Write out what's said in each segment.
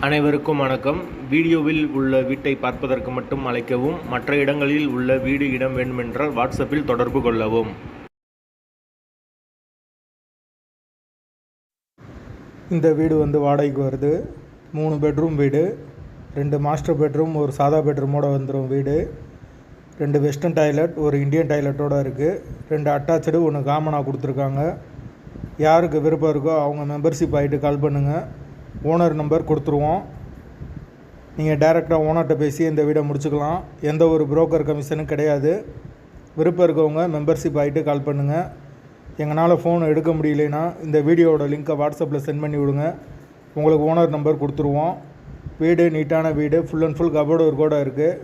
அனைவருக்கும் வணக்கம். வீடியோவில் உள்ள வீட்டை பார்ப்பதற்கு மட்டும் அழைக்கவும். மற்ற இடங்களில் உள்ள வீடு இடம் வேண்டுமென்றால் வாட்ஸ்அப்பில் தொடர்பு கொள்ளவும். இந்த வீடு வாடகைக்கு வருது. 3 பெட்ரூம் வீடு, 2 மாஸ்டர் பெட்ரூம், ஒரு சாதா பெட்ரூமோடு வந்துடும் வீடு. 2 வெஸ்டர்ன் டாய்லெட், ஒரு இந்தியன் டாய்லெட்டோடு இருக்குது. 2 அட்டாச்சு, 1 காமனாக கொடுத்துருக்காங்க. யாருக்கு விருப்பம் இருக்கோ அவங்க மெம்பர்ஷிப் ஆகிட்டு கால் பண்ணுங்கள். ஓனர் நம்பர் கொடுத்துருவோம். நீங்கள் டைரெக்டாக ஓனர்கிட்ட பேசி இந்த வீடை முடிச்சுக்கலாம். எந்த ஒரு புரோக்கர் கமிஷனும் கிடையாது. விருப்பம் இருக்கவங்க மெம்பர்ஷிப் ஆகிட்டு கால் பண்ணுங்கள். எங்களால் ஃபோன் எடுக்க முடியலைன்னா இந்த வீடியோவோட லிங்க்கை வாட்ஸ்அப்பில் சென்ட் பண்ணி விடுங்க. உங்களுக்கு ஓனர் நம்பர் கொடுத்துருவோம். வீடு நீட்டான வீடு, ஃபுல் அண்ட் ஃபுல் கபோர்டு ஒர்க்கோடு இருக்குது.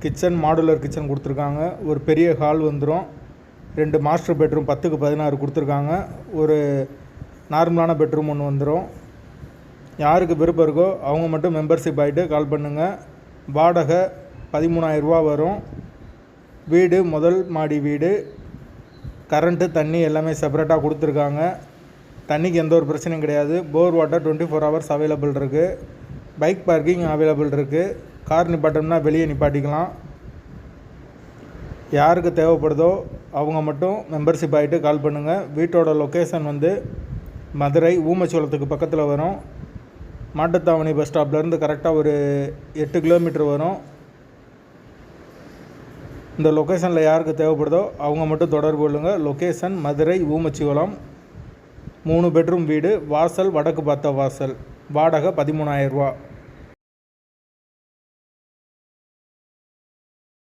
கிச்சன் மாடுலர் கிச்சன் கொடுத்துருக்காங்க. ஒரு பெரிய ஹால் வந்துடும். 2 மாஸ்டர் பெட்ரூம் 10க்கு 16 கொடுத்துருக்காங்க. ஒரு நார்மலான பெட்ரூம் ஒன்று வந்துடும். யாருக்கு விருப்பம் இருக்கோ அவங்க மட்டும் மெம்பர்ஷிப் ஆகிட்டு கால் பண்ணுங்கள். வாடகை 13,000 ரூபா வரும். வீடு முதல் மாடி வீடு. கரண்ட்டு தண்ணி எல்லாமே செப்பரேட்டாக கொடுத்துருக்காங்க. தண்ணிக்கு எந்த ஒரு பிரச்சனையும் கிடையாது. போர் வாட்டர் 24 ஹவர்ஸ் அவைலபிள் இருக்குது. பைக் பார்க்கிங் அவைலபிள் இருக்குது. கார் நிப்பாட்டோம்னா வெளியே நிப்பாட்டிக்கலாம். யாருக்கு தேவைப்படுதோ அவங்க மட்டும் மெம்பர்ஷிப் ஆகிட்டு கால் பண்ணுங்கள். வீட்டோட லொக்கேஷன் மதுரை ஊமச்சோளத்துக்கு பக்கத்தில் வரும். மாட்டுத்தாவணி பஸ் ஸ்டாப்லேருந்து கரெக்டாக ஒரு 8 கிலோமீட்டர் வரும். இந்த லொக்கேஷனில் யாருக்கு தேவைப்படுதோ அவங்க மட்டும் தொடர்பு கொள்ளுங்கள். லொக்கேஷன் மதுரை ஊமச்சிவளம். 3 பெட்ரூம் வீடு. வாசல் வடக்கு பார்த்த வாசல். வாடகை 13,000 ரூபா.